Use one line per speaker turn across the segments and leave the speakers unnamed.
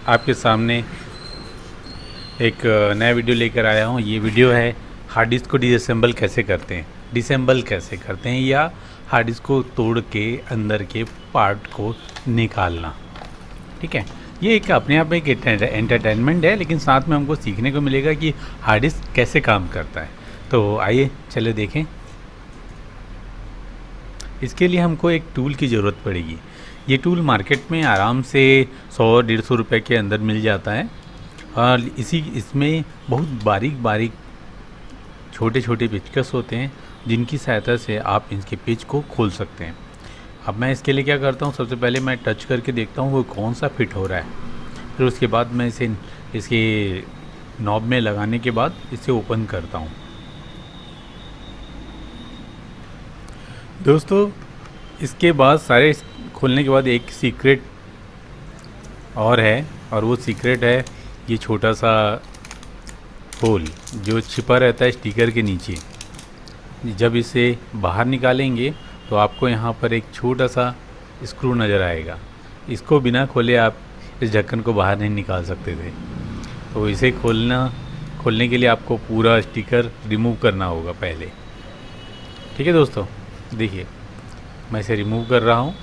आपके सामने एक नया वीडियो लेकर आया हूँ। ये वीडियो है हार्ड डिस्क को डिसअसेंबल कैसे करते हैं, डिसअसेंबल कैसे करते हैं या हार्ड डिस्क को तोड़ के अंदर के पार्ट को निकालना। ठीक है, ये एक अपने आप में एक एंटरटेनमेंट है, लेकिन साथ में हमको सीखने को मिलेगा कि हार्ड डिस्क कैसे काम करता है। तो आइए चले देखें। इसके लिए हमको एक टूल की ज़रूरत पड़ेगी। ये टूल मार्केट में आराम से 100-150 रुपये के अंदर मिल जाता है और इसमें बहुत बारीक बारीक छोटे छोटे पेचकस होते हैं जिनकी सहायता से आप इसके पेच को खोल सकते हैं। अब मैं इसके लिए क्या करता हूँ, सबसे पहले मैं टच करके देखता हूँ वो कौन सा फिट हो रहा है। फिर उसके बाद मैं इसे इसके नॉब में लगाने के बाद इसे ओपन करता हूँ। दोस्तों, इसके बाद सारे खोलने के बाद एक सीक्रेट और है, और वो सीक्रेट है ये छोटा सा होल जो छिपा रहता है स्टिकर के नीचे। जब इसे बाहर निकालेंगे तो आपको यहाँ पर एक छोटा सा स्क्रू नज़र आएगा। इसको बिना खोले आप इस ढक्कन को बाहर नहीं निकाल सकते थे। तो इसे खोलने के लिए आपको पूरा स्टिकर रिमूव करना होगा पहले। ठीक है दोस्तों, देखिए मैं इसे रिमूव कर रहा हूँ।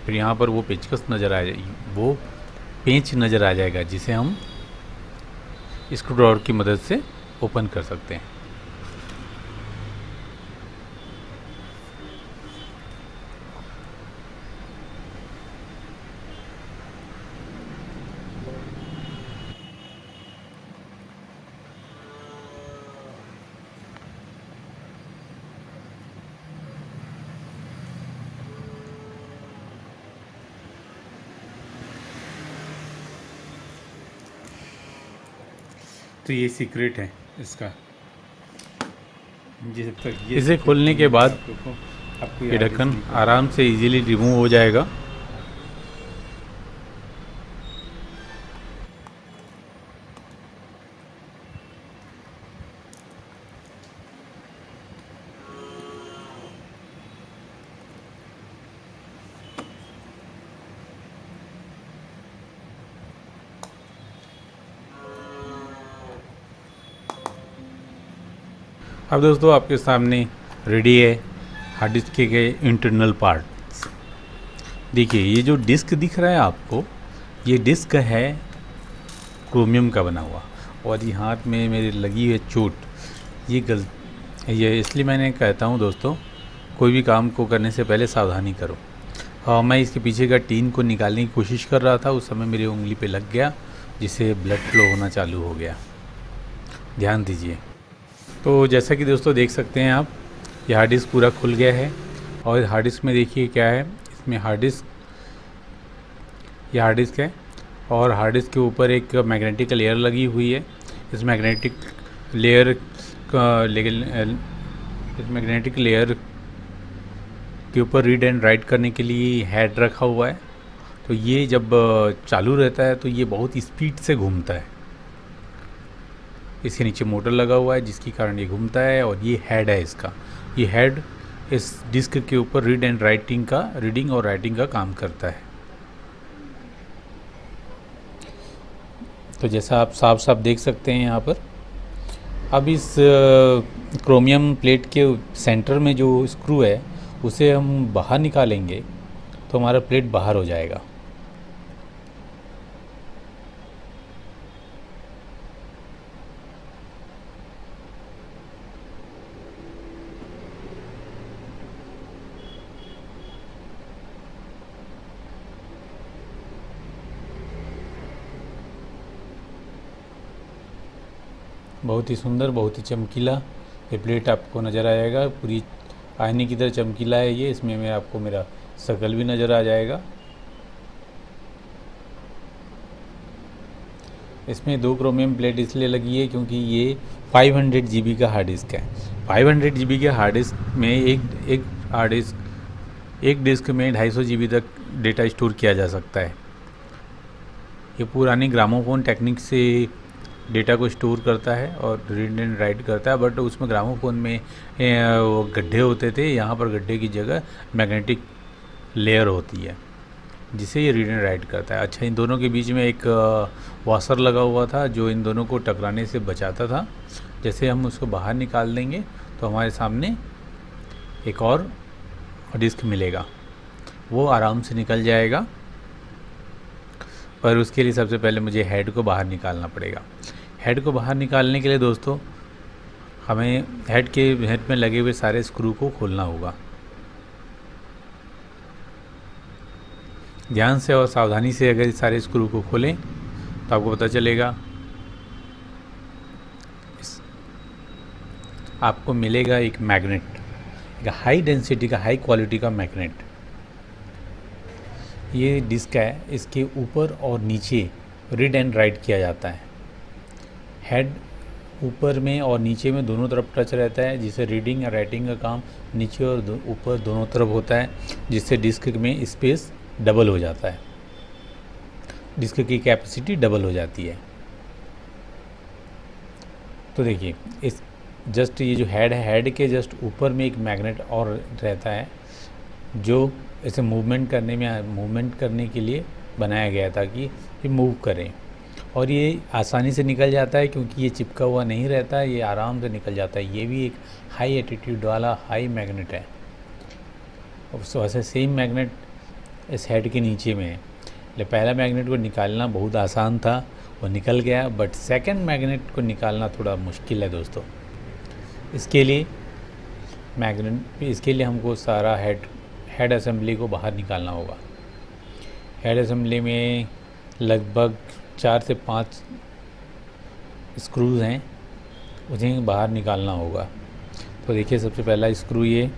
फिर यहाँ पर वो पेचकस नज़र आ जाएगी, वो पेंच नज़र आ जाएगा जिसे हम स्क्रू ड्राइवर की मदद से ओपन कर सकते हैं। तो ये सीक्रेट है इसका। इसे खोलने के बाद ये ढक्कन आराम से इजीली रिमूव हो जाएगा। अब दोस्तों आपके सामने रेडी है हार्ड डिस्क के इंटरनल पार्ट्स। देखिए ये जो डिस्क दिख रहा है आपको, ये डिस्क है क्रोमियम का बना हुआ, और ये हाथ में मेरे लगी है चोट। ये इसलिए मैंने कहता हूँ दोस्तों, कोई भी काम को करने से पहले सावधानी करो। मैं इसके पीछे का टीन को निकालने की कोशिश कर रहा था, उस समय मेरी उंगली पे लग गया जिससे ब्लड फ्लो होना चालू हो गया। ध्यान दीजिए। तो जैसा कि दोस्तों देख सकते हैं आप, ये हार्ड डिस्क पूरा खुल गया है। और हार्ड डिस्क में देखिए क्या है, इसमें ये हार्ड डिस्क है, और हार्ड डिस्क के ऊपर एक मैग्नेटिक लेयर लगी हुई है। इस मैग्नेटिक लेयर के ऊपर रीड एंड राइट करने के लिए हेड रखा हुआ है। तो ये जब चालू रहता है तो ये बहुत स्पीड से घूमता है। इसके नीचे मोटर लगा हुआ है जिसके कारण ये घूमता है, और ये हेड है इसका। ये हेड इस डिस्क के ऊपर रीडिंग और राइटिंग का काम करता है। तो जैसा आप साफ साफ देख सकते हैं यहाँ पर। अब इस क्रोमियम प्लेट के सेंटर में जो स्क्रू है उसे हम बाहर निकालेंगे तो हमारा प्लेट बाहर हो जाएगा। बहुत ही सुंदर, बहुत ही चमकीला ये प्लेट आपको नज़र आ जाएगा। पूरी आईने की तरह चमकीला है ये। इसमें आपको मेरा शक्ल भी नज़र आ जाएगा। इसमें 2 क्रोमियम प्लेट इसलिए लगी है क्योंकि ये 500 GB का हार्ड डिस्क है। 500 GB के हार्ड डिस्क में एक डिस्क में 250 GB तक डेटा स्टोर किया जा सकता है। ये पुरानी ग्रामोफोन टेक्निक से डेटा को स्टोर करता है और रीड एंड राइट करता है, बट उसमें ग्रामोफोन में वो गड्ढे होते थे। यहाँ पर गड्ढे की जगह मैग्नेटिक लेयर होती है। जिसे ये रीड एंड राइट करता है। अच्छा, इन दोनों के बीच में एक वॉशर लगा हुआ था जो इन दोनों को टकराने से बचाता था। जैसे हम उसको बाहर निकाल देंगे तो हमारे सामने एक और डिस्क मिलेगा, वो आराम से निकल जाएगा। पर उसके लिए सबसे पहले मुझे हेड को बाहर निकालना पड़ेगा। हेड को बाहर निकालने के लिए दोस्तों हमें हेड में लगे हुए सारे स्क्रू को खोलना होगा। ध्यान से और सावधानी से अगर इस सारे स्क्रू को खोलें तो आपको पता चलेगा, आपको मिलेगा एक मैग्नेट, एक हाई डेंसिटी का, हाई क्वालिटी का मैग्नेट। ये डिस्क है, इसके ऊपर और नीचे रीड एंड राइट किया जाता है। हेड ऊपर में और नीचे में दोनों तरफ टच रहता है, जिससे रीडिंग या राइटिंग का काम नीचे और ऊपर दोनों तरफ होता है, जिससे डिस्क में स्पेस डबल हो जाता है, डिस्क की कैपेसिटी डबल हो जाती है। तो देखिए, इस जस्ट ये जो हेड है, हेड के जस्ट ऊपर में एक मैग्नेट और रहता है जो इसे मूवमेंट करने के लिए बनाया गया था कि ये मूव करें, और ये आसानी से निकल जाता है क्योंकि ये चिपका हुआ नहीं रहता है, ये आराम से निकल जाता है। ये भी एक हाई एटीट्यूड वाला हाई मैग्नेट है। वैसे सेम मैग्नेट इस हेड के नीचे में है। पहला मैग्नेट को निकालना बहुत आसान था, वो निकल गया, बट सेकंड मैग्नेट को निकालना थोड़ा मुश्किल है दोस्तों। इसके लिए हमको सारा हेड असेंबली को बाहर निकालना होगा। हेड असेंबली में लगभग 4 से 5 स्क्रूज हैं, उन्हें बाहर निकालना होगा। तो देखिए, सबसे पहला स्क्रू ये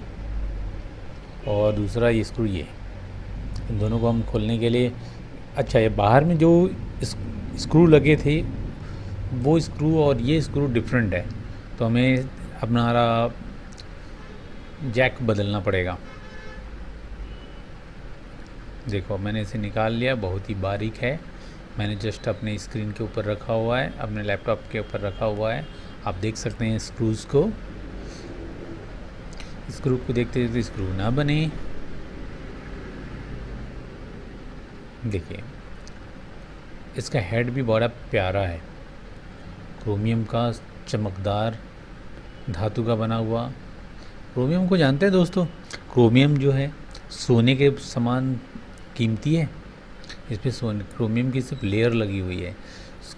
और दूसरा ये स्क्रू ये, इन दोनों को हम खोलने के लिए, अच्छा ये बाहर में जो स्क्रू लगे थे वो स्क्रू और ये स्क्रू डिफरेंट है, तो हमें हमारा जैक बदलना पड़ेगा। देखो, मैंने इसे निकाल लिया, बहुत ही बारीक है। मैंने जस्ट अपने स्क्रीन के ऊपर रखा हुआ है, अपने लैपटॉप के ऊपर रखा हुआ है। आप देख सकते हैं स्क्रू को देखते देखते स्क्रू ना बने। देखिए, इसका हेड भी बड़ा प्यारा है, क्रोमियम का चमकदार धातु का बना हुआ। क्रोमियम को जानते हैं दोस्तों, क्रोमियम जो है सोने के समान कीमती है। इस पर क्रोमियम की सिर्फ लेयर लगी हुई है।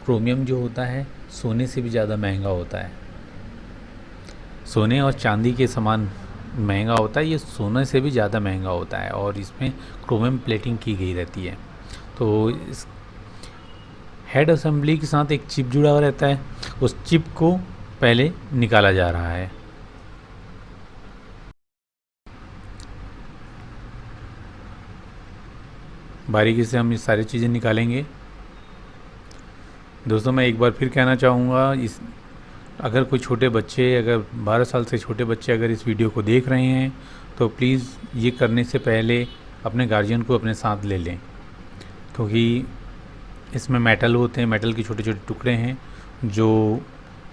क्रोमियम जो होता है सोने से भी ज़्यादा महंगा होता है, सोने और चांदी के समान महंगा होता है, ये सोने से भी ज़्यादा महंगा होता है, और इसमें क्रोमियम प्लेटिंग की गई रहती है। तो इस हेड असेंबली के साथ एक चिप जुड़ा हुआ रहता है, उस चिप को पहले निकाला जा रहा है। बारीकी से हम ये सारी चीज़ें निकालेंगे। दोस्तों, मैं एक बार फिर कहना चाहूँगा, अगर कोई छोटे बच्चे, अगर 12 साल से छोटे बच्चे अगर इस वीडियो को देख रहे हैं तो प्लीज़ ये करने से पहले अपने गार्जियन को अपने साथ ले लें, क्योंकि इसमें मेटल होते हैं, मेटल के छोटे छोटे टुकड़े हैं जो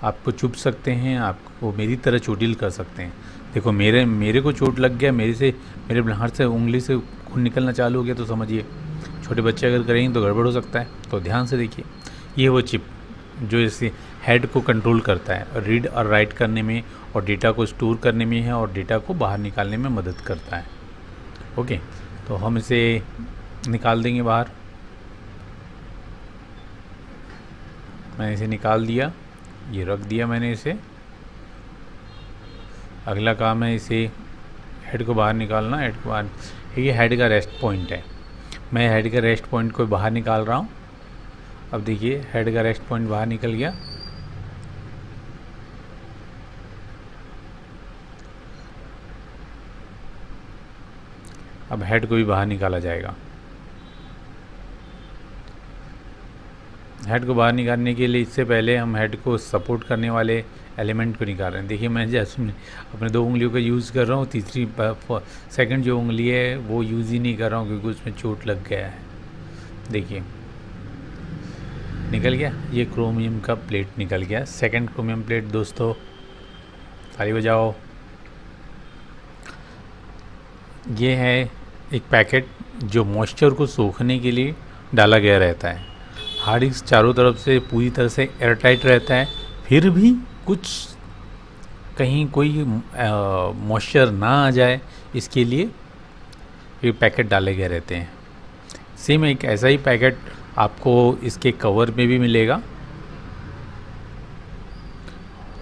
आपको चुभ सकते हैं, आपको मेरी तरह चोटिल कर सकते हैं। देखो, मेरे को चोट लग गया, मेरे हाथ से उंगली से खून निकलना चालू हो गया, तो समझिए छोटे बच्चे अगर करेंगे तो गड़बड़ हो सकता है। तो ध्यान से देखिए, ये वो चिप जो इसे हेड को कंट्रोल करता है, रीड और राइट करने में, और डेटा को स्टोर करने में है, और डेटा को बाहर निकालने में मदद करता है। ओके, तो हम इसे निकाल देंगे बाहर। मैंने इसे निकाल दिया, ये रख दिया मैंने इसे। अगला काम है इसे हेड को बाहर निकालना। हेड को बाहर, ये हेड का रेस्ट पॉइंट है, मैं हेड का रेस्ट पॉइंट को बाहर निकाल रहा हूँ। अब देखिए, हेड का रेस्ट पॉइंट बाहर निकल गया। अब हेड को भी बाहर निकाला जाएगा। हेड को बाहर निकालने के लिए इससे पहले हम हेड को सपोर्ट करने वाले एलिमेंट को निकाल रहे हैं। देखिए, मैं जैसे अपने 2 उंगलियों का यूज़ कर रहा हूँ, तीसरी सेकंड जो उंगली है वो यूज़ ही नहीं कर रहा हूँ क्योंकि उसमें चोट लग गया है। देखिए, निकल गया, ये क्रोमियम का प्लेट निकल गया, सेकंड क्रोमियम प्लेट। दोस्तों, ताली बजाओ। ये है एक पैकेट जो मॉइस्चर को सोखने के लिए डाला गया रहता है। हार्ड डिस्क चारों तरफ से पूरी तरह से एयरटाइट रहता है, फिर भी कुछ कहीं कोई मॉइस्चर ना आ जाए इसके लिए ये पैकेट डाले गए रहते हैं। सेम एक ऐसा ही पैकेट आपको इसके कवर में भी मिलेगा।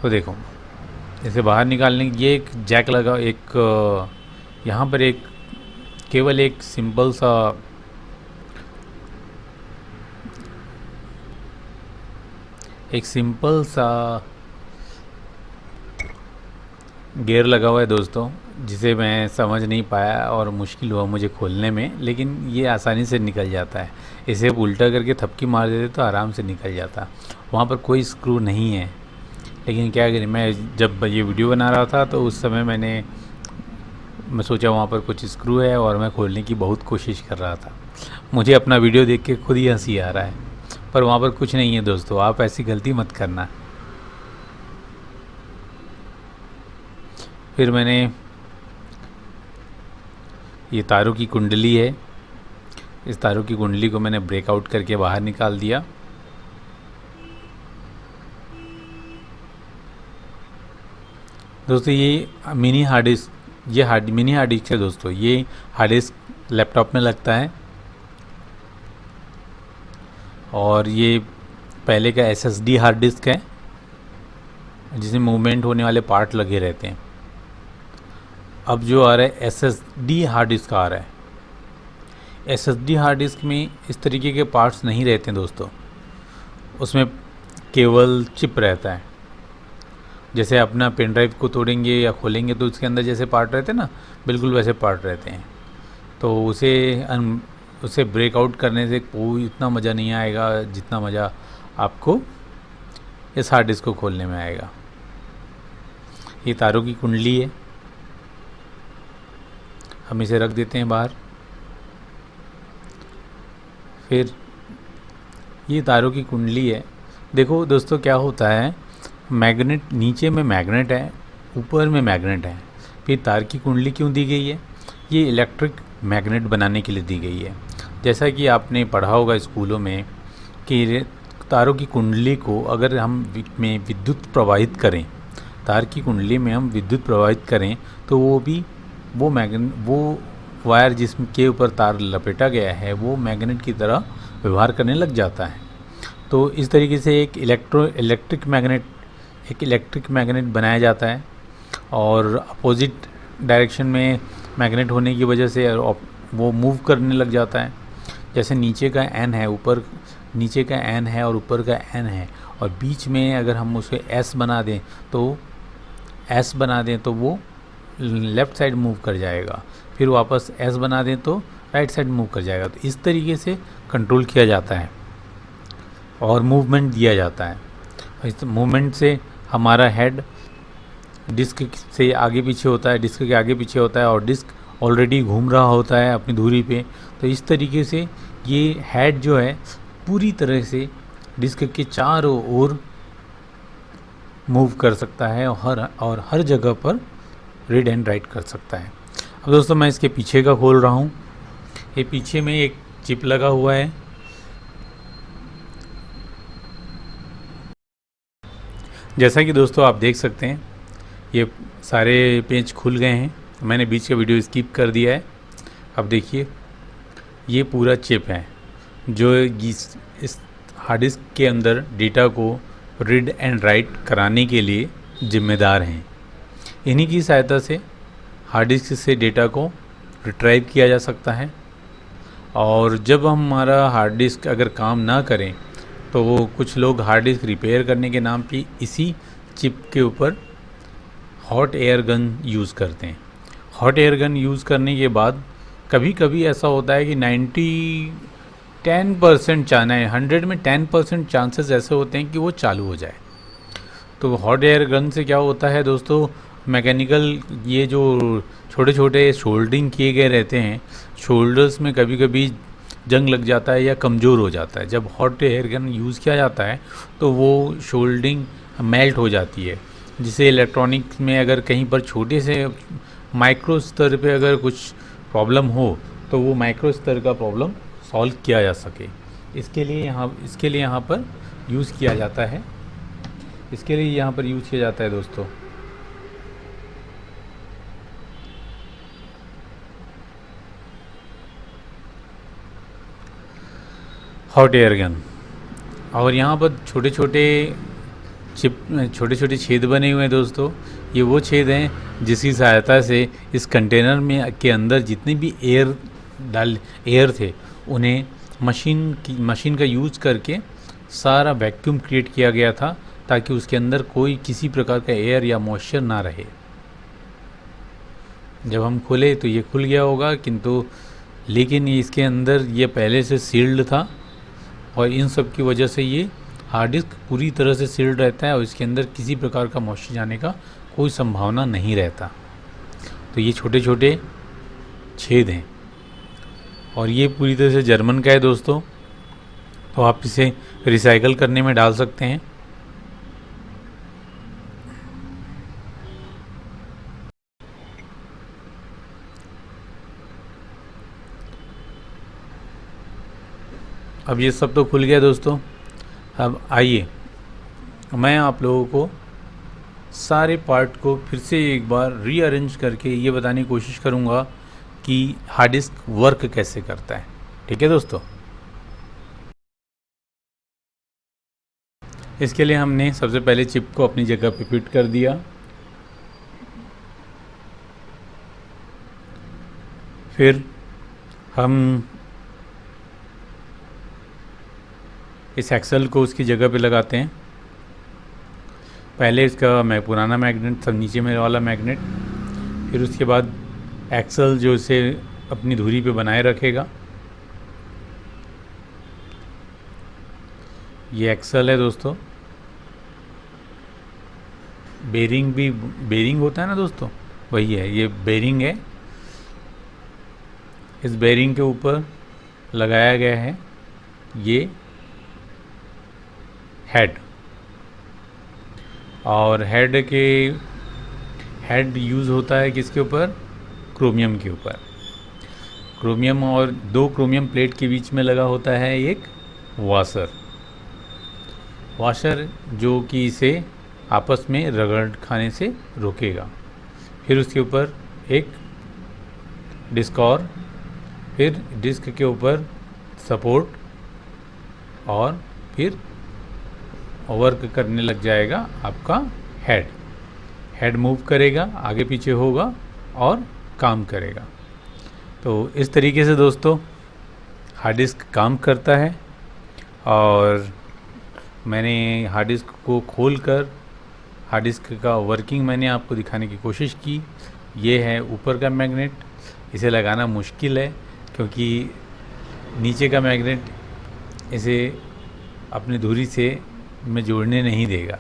तो देखो, इसे बाहर निकालने ये एक जैक लगा, एक यहाँ पर एक केवल एक सिंपल सा गियर लगा हुआ है दोस्तों, जिसे मैं समझ नहीं पाया और मुश्किल हुआ मुझे खोलने में, लेकिन ये आसानी से निकल जाता है। इसे उल्टा करके थपकी मार देते तो आराम से निकल जाता। वहाँ पर कोई स्क्रू नहीं है, लेकिन क्या करें, मैं जब ये वीडियो बना रहा था तो उस समय मैं सोचा वहाँ पर कुछ स्क्रू है और मैं खोलने की बहुत कोशिश कर रहा था। मुझे अपना वीडियो देख के खुद ही हंसी आ रहा है, पर वहाँ पर कुछ नहीं है दोस्तों, आप ऐसी गलती मत करना। फिर मैंने ये तारों की कुंडली है, इस तारों की कुंडली को मैंने ब्रेकआउट करके बाहर निकाल दिया। दोस्तों ये mini hard disk mini hard disk है दोस्तों। ये हार्ड डिस्क लैपटॉप में लगता है और ये पहले का एसएसडी हार्ड डिस्क है जिसमें मूवमेंट होने वाले पार्ट लगे रहते हैं। अब जो आ रहा है एसएसडी हार्ड डिस्क आ रहा है। एसएसडी हार्ड डिस्क में इस तरीके के पार्ट्स नहीं रहते हैं दोस्तों, उसमें केवल चिप रहता है। जैसे अपना पेन ड्राइव को तोड़ेंगे या खोलेंगे तो उसके अंदर जैसे पार्ट रहते हैं ना, बिल्कुल वैसे पार्ट रहते हैं। तो उसे ब्रेकआउट करने से कोई इतना मज़ा नहीं आएगा जितना मज़ा आपको इस हार्ड डिस्क को खोलने में आएगा। ये तारों की कुंडली है, हम इसे रख देते हैं बाहर। फिर ये तारों की कुंडली है। देखो दोस्तों क्या होता है, मैग्नेट नीचे में मैग्नेट है, ऊपर में मैग्नेट है। फिर तार की कुंडली क्यों दी गई है? ये इलेक्ट्रिक मैग्नेट बनाने के लिए दी गई है। जैसा कि आपने पढ़ा होगा स्कूलों में कि तारों की कुंडली को अगर हम में विद्युत प्रवाहित करें, तार की कुंडली में हम विद्युत प्रवाहित करें तो वो वायर जिसके ऊपर तार लपेटा गया है वो मैग्नेट की तरह व्यवहार करने लग जाता है। तो इस तरीके से एक इलेक्ट्रिक मैग्नेट बनाया जाता है और अपोजिट डायरेक्शन में मैग्नेट होने की वजह से वो मूव करने लग जाता है। जैसे नीचे का एन है और ऊपर का एन है और बीच में अगर हम उसे एस बना दें तो वो लेफ़्ट साइड मूव कर जाएगा, फिर वापस एस बना दें तो राइट साइड मूव कर जाएगा। तो इस तरीके से कंट्रोल किया जाता है और मूवमेंट दिया जाता है। इस मूवमेंट से हमारा हेड डिस्क से आगे पीछे होता है, डिस्क के आगे पीछे होता है और डिस्क ऑलरेडी घूम रहा होता है अपनी धुरी पे। तो इस तरीके से ये हेड जो है पूरी तरह से डिस्क के चारों ओर मूव कर सकता है और हर जगह पर रीड एंड राइट कर सकता है। अब दोस्तों मैं इसके पीछे का खोल रहा हूँ। ये पीछे में एक चिप लगा हुआ है। जैसा कि दोस्तों आप देख सकते हैं ये सारे पेज खुल गए हैं। मैंने बीच का वीडियो स्किप कर दिया है। अब देखिए ये पूरा चिप है जो इस हार्ड डिस्क के अंदर डेटा को रीड एंड राइट कराने के लिए जिम्मेदार हैं। इन्हीं की सहायता से हार्ड डिस्क से डेटा को रिट्राइव किया जा सकता है। और जब हमारा हार्ड डिस्क अगर काम ना करें तो वो कुछ लोग हार्ड डिस्क रिपेयर करने के नाम पे इसी चिप के ऊपर हॉट एयर गन यूज़ करते हैं। हॉट एयर गन यूज़ करने के बाद कभी कभी ऐसा होता है कि 100 में 10% चांसेस ऐसे होते हैं कि वो चालू हो जाए। तो हॉट एयर गन से क्या होता है दोस्तों, मैकेनिकल ये जो छोटे छोटे शोल्डरिंग किए गए रहते हैं, शोल्डर्स में कभी कभी जंग लग जाता है या कमज़ोर हो जाता है। जब हॉट एयर गन यूज़ किया जाता है तो वो शोल्डरिंग मेल्ट हो जाती है, जिसे इलेक्ट्रॉनिक्स में अगर कहीं पर छोटे से माइक्रो स्तर पे अगर कुछ प्रॉब्लम हो तो वो माइक्रो स्तर का प्रॉब्लम सॉल्व किया जा सके। इसके लिए यहाँ पर यूज़ किया जाता है, इसके लिए यहाँ पर यूज़ किया जाता है दोस्तों हॉट एयर गन। और यहाँ पर छोटे छोटे छेद बने हुए हैं दोस्तों। ये वो छेद हैं जिसकी सहायता से इस कंटेनर में के अंदर जितने भी एयर थे उन्हें मशीन का यूज़ करके सारा वैक्यूम क्रिएट किया गया था, ताकि उसके अंदर कोई किसी प्रकार का एयर या मॉइस्चर ना रहे। जब हम खोले तो ये खुल गया होगा, लेकिन इसके अंदर ये पहले से सील्ड था और इन सब की वजह से ये हार्ड डिस्क पूरी तरह से सील्ड रहता है और इसके अंदर किसी प्रकार का मॉइस्चर जाने का कोई संभावना नहीं रहता। तो ये छोटे छोटे छेद हैं और ये पूरी तरह से जर्मन का है दोस्तों, तो आप इसे रिसाइकल करने में डाल सकते हैं। अब ये सब तो खुल गया दोस्तों। अब आइए मैं आप लोगों को सारे पार्ट को फिर से एक बार रीअरेंज करके ये बताने की कोशिश करूँगा कि हार्ड डिस्क वर्क कैसे करता है। ठीक है दोस्तों, इसके लिए हमने सबसे पहले चिप को अपनी जगह पे फिट कर दिया। फिर हम इस एक्सल को उसकी जगह पे लगाते हैं। पहले इसका पुराना मैग्नेट, सब नीचे में वाला मैग्नेट, फिर उसके बाद एक्सल जो इसे अपनी धुरी पे बनाए रखेगा। ये एक्सल है दोस्तों। बेरिंग होता है ना दोस्तों, वही है, ये बेरिंग है। इस बेरिंग के ऊपर लगाया गया है ये हेड, और हेड यूज़ होता है किसके ऊपर? क्रोमियम के ऊपर। क्रोमियम और दो क्रोमियम प्लेट के बीच में लगा होता है एक वाशर जो कि इसे आपस में रगड़ खाने से रोकेगा। फिर उसके ऊपर एक डिस्क, और फिर डिस्क के ऊपर सपोर्ट, और फिर वर्क करने लग जाएगा आपका हेड मूव करेगा, आगे पीछे होगा और काम करेगा। तो इस तरीके से दोस्तों हार्ड डिस्क काम करता है। और मैंने हार्ड डिस्क को खोलकर हार्ड डिस्क का वर्किंग मैंने आपको दिखाने की कोशिश की। ये है ऊपर का मैग्नेट, इसे लगाना मुश्किल है क्योंकि नीचे का मैग्नेट इसे अपनी धुरी से में जोड़ने नहीं देगा,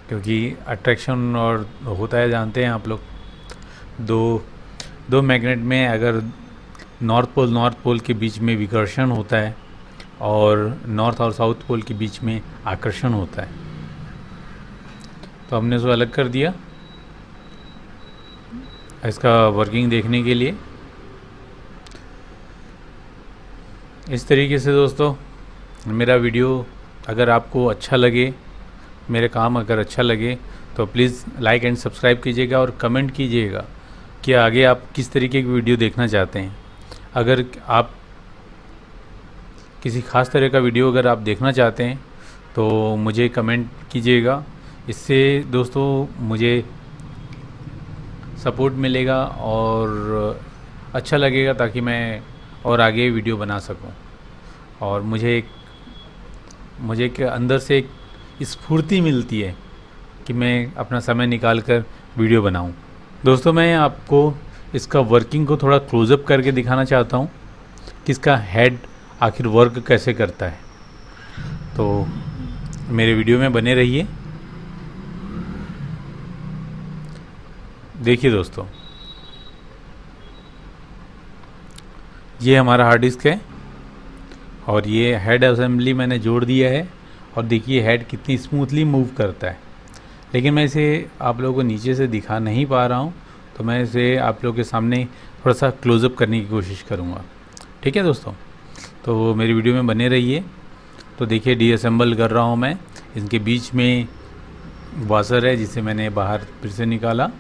क्योंकि अट्रैक्शन और होता है, जानते हैं आप लोग। दो मैग्नेट में अगर नॉर्थ पोल के बीच में विकर्षण होता है और नॉर्थ और साउथ पोल के बीच में आकर्षण होता है, तो हमने उसको अलग कर दिया इसका वर्किंग देखने के लिए। इस तरीके से दोस्तों मेरा वीडियो अगर आपको अच्छा लगे, मेरे काम अगर अच्छा लगे, तो प्लीज़ लाइक एंड सब्सक्राइब कीजिएगा और कमेंट कीजिएगा कि आगे आप किस तरीके की वीडियो देखना चाहते हैं। अगर आप किसी ख़ास तरह का वीडियो अगर आप देखना चाहते हैं तो मुझे कमेंट कीजिएगा। इससे दोस्तों मुझे सपोर्ट मिलेगा और अच्छा लगेगा, ताकि मैं और आगे वीडियो बना सकूं। और मुझे एक अंदर से एक स्फूर्ति मिलती है कि मैं अपना समय निकाल कर वीडियो बनाऊं। दोस्तों मैं आपको इसका वर्किंग को थोड़ा क्लोज़अप करके दिखाना चाहता हूं कि इसका हेड आखिर वर्क कैसे करता है। तो मेरे वीडियो में बने रहिए। देखिए दोस्तों, ये हमारा हार्ड डिस्क है और ये हेड असेंबली मैंने जोड़ दिया है। और देखिए हेड कितनी स्मूथली मूव करता है, लेकिन मैं इसे आप लोगों को नीचे से दिखा नहीं पा रहा हूँ, तो मैं इसे आप लोगों के सामने थोड़ा सा क्लोज़अप करने की कोशिश करूँगा। ठीक है दोस्तों, तो मेरी वीडियो में बने रहिए। तो देखिए डीअसेंबल कर रहा हूँ मैं। इनके बीच में वाशर है जिसे मैंने बाहर फिर से निकाल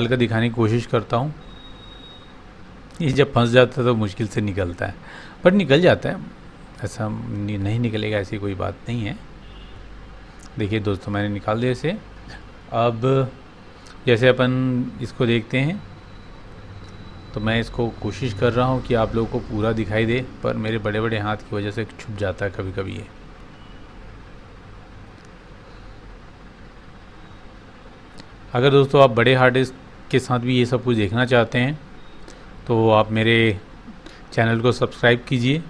कर दिखाने की कोशिश करता हूँ। ये जब फंस जाता है तो मुश्किल से निकलता है, पर निकल जाता है, ऐसा नहीं निकलेगा ऐसी कोई बात नहीं है। देखिए दोस्तों मैंने निकाल दिया इसे। अब जैसे अपन इसको देखते हैं तो मैं इसको कोशिश कर रहा हूँ कि आप लोगों को पूरा दिखाई दे, पर मेरे बड़े बड़े हाथ की वजह से छुप जाता है कभी कभी ये। अगर दोस्तों आप बड़े हार्ड डिस्क के साथ भी ये सब कुछ देखना चाहते हैं तो आप मेरे चैनल को सब्सक्राइब कीजिए।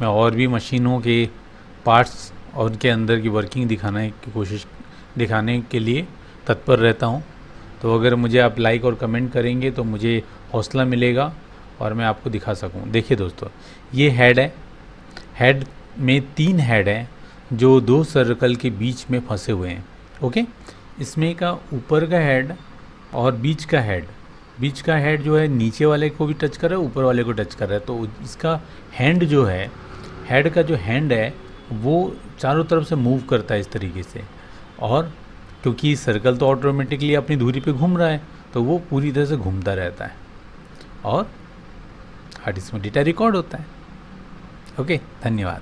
मैं और भी मशीनों के पार्ट्स और उनके अंदर की वर्किंग दिखाने के लिए तत्पर रहता हूं। तो अगर मुझे आप लाइक और कमेंट करेंगे तो मुझे हौसला मिलेगा और मैं आपको दिखा सकूं। देखिए दोस्तों, ये हेड है। हेड में 3 हेड हैं जो 2 सर्कल के बीच में फंसे हुए हैं। ओके, इसमें का ऊपर का हेड और बीच का हेड जो है नीचे वाले को भी टच कर रहा है, ऊपर वाले को टच कर रहा है। तो इसका हैंड जो है, हेड का जो हैंड है वो चारों तरफ से मूव करता है इस तरीके से। और क्योंकि सर्कल तो ऑटोमेटिकली अपनी धुरी पे घूम रहा है तो वो पूरी तरह से घूमता रहता है और हार्ड डिस्क में डेटा रिकॉर्ड होता है। ओके, धन्यवाद।